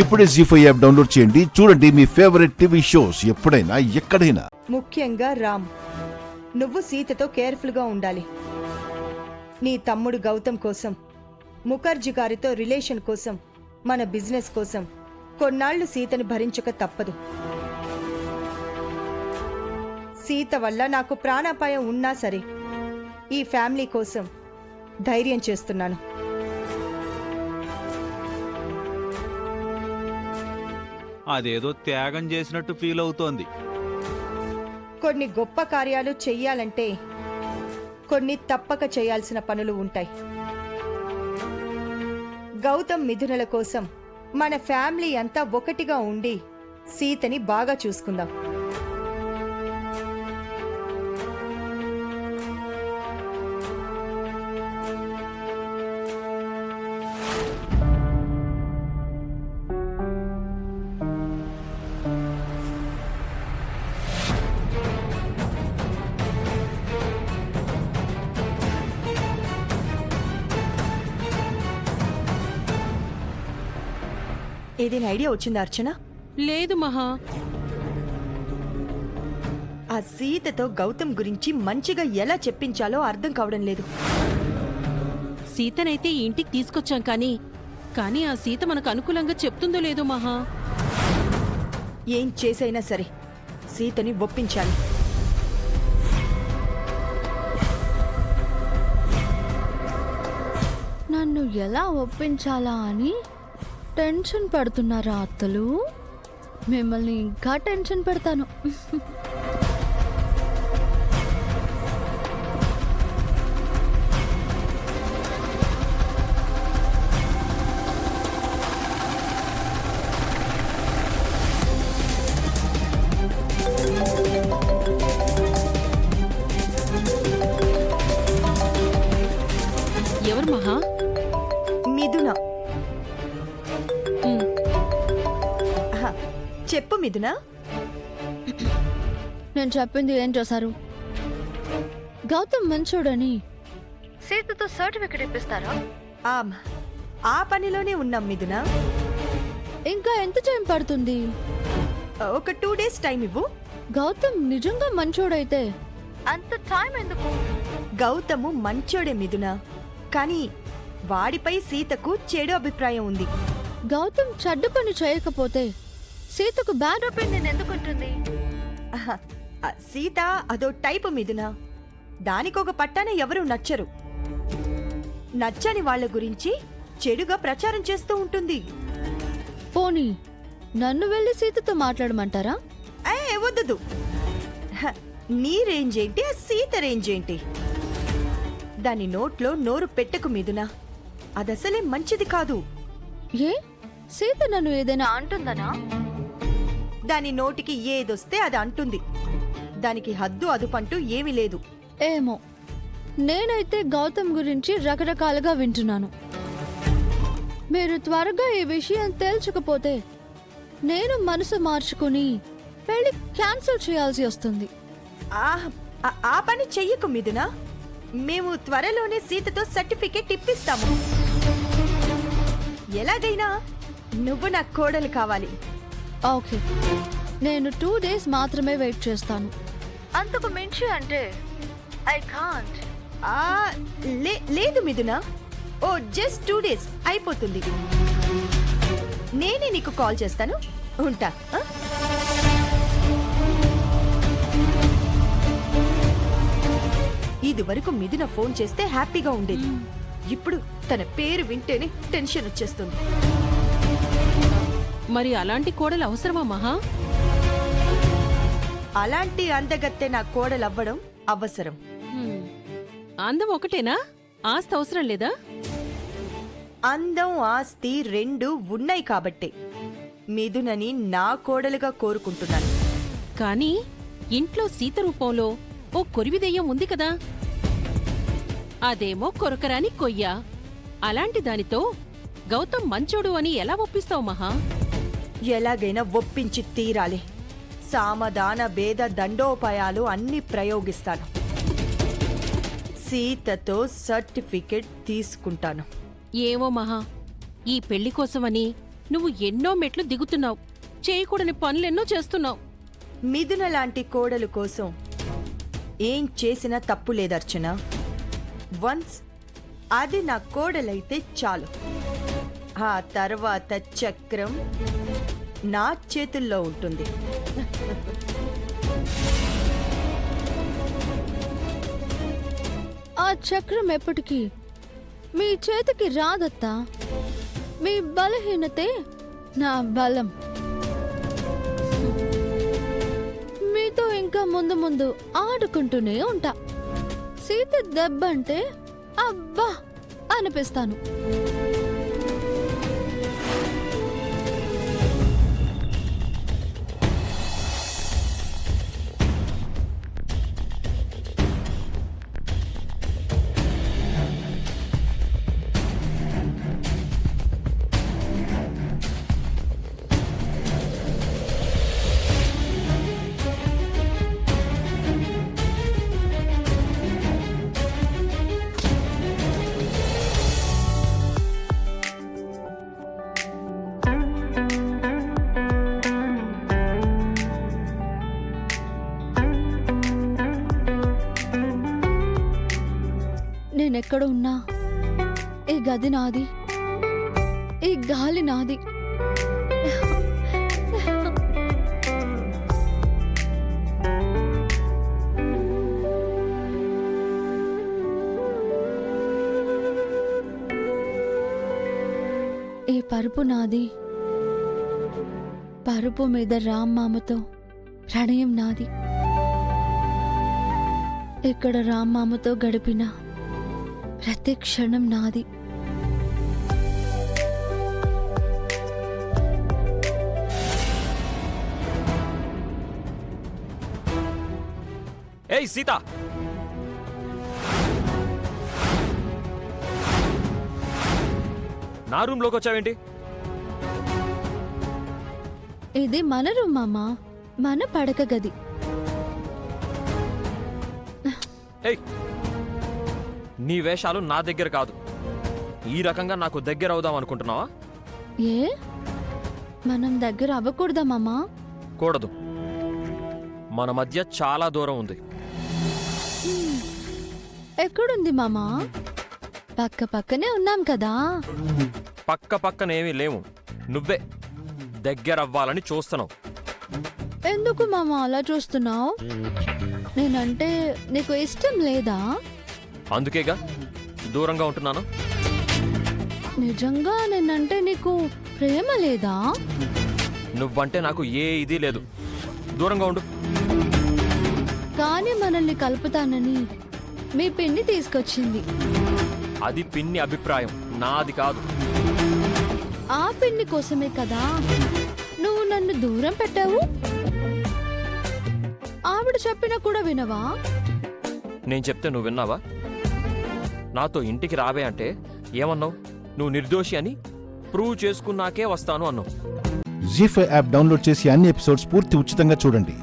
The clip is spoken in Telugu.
ఇప్పుడే జీ5 యాప్ డౌన్లోడ్ చేయండి. చూడండి మీ ఫేవరెట్ టీవీ షోస్ ఎప్పుడైనా ఎక్కడైనా. ముఖ్యంగా రామ్, నువ్వు సీతతో కేర్ఫుల్గా ఉండాలి. నీ తమ్ముడు గౌతమ్ కోసం, ముఖర్జీ గారితో రిలేషన్ కోసం, మన బిజినెస్ కోసం కొన్నాళ్లు సీతని భరించక తప్పదు. సీత వల్ల నాకు ప్రాణాపాయం ఉన్నా సరే ఈ ఫ్యామిలీ కోసం ధైర్యం చేస్తున్నాను. అదేదో త్యాగం చేసినట్టు ఫీల్ అవుతోంది. కొన్ని గొప్ప కార్యాలు చెయ్యాలంటే కొన్ని తప్పక చేయాల్సిన పనులు ఉంటాయి. గౌతమ్ మిథునల కోసం మన ఫ్యామిలీ అంతా ఒకటిగా ఉండి సీతని బాగా చూసుకుందాం. ఏదైనా ఐడియా వచ్చిందా అర్చన? లేదు మహా. ఆ సీతతో గౌతమ్ గురించి మంచిగా ఎలా చెప్పించాలో అర్థం కావడం లేదు. సీతనైతే ఈ ఇంటికి తీసుకొచ్చాం కానీ ఆ సీత మనకు అనుకూలంగా చెప్తుందో లేదో మహా. ఏం చేసైనా సరే సీతని ఒప్పించాలి. నన్ను ఎలా ఒప్పించాలా అని టెన్షన్ పడుతున్నారా అత్తలు? మిమ్మల్ని ఇంకా టెన్షన్ పెడతాను. ఎవరు మహా? మిథున. ఉమ్, ఆహా, చెప్పు మిథున. నేను చెప్పింది ఏం చేశారు? గౌతమ్ మంచోడని సీతతో సర్టిఫికెట్ ఇప్పిస్తారా? ఆ పనిలోనే ఉన్నాం మిథున. ఇంకా ఎంత టైం పడుతుంది? ఒక 2 days టైం ఇవ్వు. గౌతమ్ నిజంగా మంచోడైతే అంత టైం ఎందుకు? గౌతము మంచోడే మిథున, కానీ వాడిపై సీతకు చెడు అభిప్రాయం ఉంది. గౌతమ్ చెడ్డ పని చేయకపోతే సీతకు బ్యాడ్ ఒపీనియన్ ఎందుకుంటుంది? ఆహా, సీత అదో టైపు మిథున. దానికొక పట్టాన ఎవరూ నచ్చరు. నచ్చని వాళ్ళ గురించి చెడుగా ప్రచారం చేస్తూ ఉంటుంది. పోనీ నన్ను వెళ్ళి సీతతో మాట్లాడమంటారా? వద్దు. నీ రేంజ్ ఏంటి, ఆ సీత రేంజ్ ఏంటి? దాని నోట్లో నోరు పెట్టకు మిథున. అదసలే మంచిది కాదు. ఏ సీత నన్ను ఏదైనా అంటుందనా? దాని నోటికి ఏదొస్తే అది అంటుంది. దానికి హద్దు అదుపంటూ ఏమీ లేదు. ఏమో, నేనైతే గౌతమ్ గురించి రకరకాలుగా వింటున్నాను. మీరు త్వరగా ఈ విషయం తేల్చకపోతే నేను మనసు మార్చుకుని పెళ్లి క్యాన్సిల్ చేయాల్సి వస్తుంది. ఆ పని చెయ్యకు మిథున. మేము త్వరలోనే సీతతో సర్టిఫికెట్ ఇప్పిస్తాము. ఎలాగైనా నువ్వు నా కోడలు కావాలి. ఓకే, నేను 2 days మాత్రమే వెయిట్ చేస్తాను. అంతకు మించి అంటే ఐ కాంట్. లేదు మిథున, జస్ట్ 2 days అయిపోతుంది. నేనే నీకు కాల్ చేస్తాను. ఉంటా. ఇది వరకు మిథున ఫోన్ చేస్తే హ్యాపీగా ఉండేది. ఇప్పుడు తన పేరు వింటేనే టెన్షన్ వచ్చేస్తుంది. మరి అలాంటి కోడలు అవసరమా మహా? అలాంటి అందగత్తె నా కోడలవ్వడం అవసరం. హ్మ్. అందం ఒకటేనా? ఆస్తి అవసరం లేదా? అందం, ఆస్తి రెండూ ఉన్నాయి కాబట్టే మిథునని నా కోడలుగా కోరుకుంటున్నాను. కానీ ఇంట్లో సీత రూపంలో ఓ కొరివిదెయ్యం ఉంది కదా, అదేమో కొరకరాని కొయ్య. అలాంటి దానితో గౌతమ్ మంచోడు అని ఎలా ఒప్పిస్తావు మహా? ఎలాగైనా ఒప్పించి తీరాలి. సామదాన భేద దండోపాయాలు అన్ని ప్రయోగిస్తాను. సీతతో సర్టిఫికెట్ తీసుకుంటాను. ఏవో మహా, ఈ పెళ్లి కోసమని నువ్వు ఎన్నో మెట్లు దిగుతున్నావు, చేయకూడని పనులెన్నో చేస్తున్నావు. మిథున లాంటి కోడలు కోసం ఏం చేసినా తప్పు లేదర్చన. వన్స్ అది నా కోడలైతే చాలు, ఆ తర్వాత చక్రం నా చేతుల్లో ఉంటుంది. ఆ చక్రం ఎప్పటికీ మీ చేతికి రాదత్తా. మీ బలహీనతే నా బలం. మీతో ఇంకా ముందు ముందు ఆడుకుంటూనే ఉంటా. సీత దెబ్బంటే అబ్బా అనిపిస్తాను. నేనెక్కడ ఉన్నా ఈ గది నాది, ఈ గాలి నాది. ఈ పరుపు నాది, పరుపు మీద రామ్మామతో ప్రణయం నాది. ఇక్కడ రామ్మామతో గడిపిన ప్రతి క్షణం నాది. ఏయ్ సీత, నా రూమ్లోకి వచ్చావేంటి? ఇది మన రూమ్ మామా, మన పడక గది. ఏయ్, నీ వేషాలు నా దగ్గర కాదు. ఈ రకంగా నాకు దగ్గర అవుదాం అనుకుంటున్నావా? ఏ మనం దగ్గర అవ్వకూడదా మామా? కూడదు. మన మధ్య చాలా దూరం ఉంది. ఎక్కడుంది మామా? పక్క పక్కనే ఉన్నాం కదా. పక్క పక్కనేమీ లేవు. నువ్వే దగ్గర అవ్వాలని చూస్తున్నావు. ఎందుకు మామా అలా చూస్తున్నావు? నేనంటే నీకు ఇష్టం లేదా? అందుకేగా దూరంగా ఉంటున్నాను. నిజంగా నేనంటే నీకు ప్రేమ లేదా? నువ్వంటే నాకు ఏ ఇది లేదు. దూరంగా ఉండు. కానీ మనల్ని కలుపుతానని మీ పిన్ని తీసుకొచ్చింది. అది పిన్ని అభిప్రాయం, నాది కాదు. ఆ పిన్ని కోసమే కదా నువ్వు నన్ను దూరం పెట్టావు. ఆవిడ చెప్పినా కూడా వినవా? నేను చెప్తే నువ్వు విన్నావా? నాతో ఇంటికి రావే అంటే ఏమన్నావు? నువ్వు నిర్దోషి అని ప్రూవ్ చేసుకున్నాకే వస్తాను అన్నావు. జీ5 యాప్ డౌన్లోడ్ చేసి అన్ని ఎపిసోడ్స్ పూర్తి ఉచితంగా చూడండి.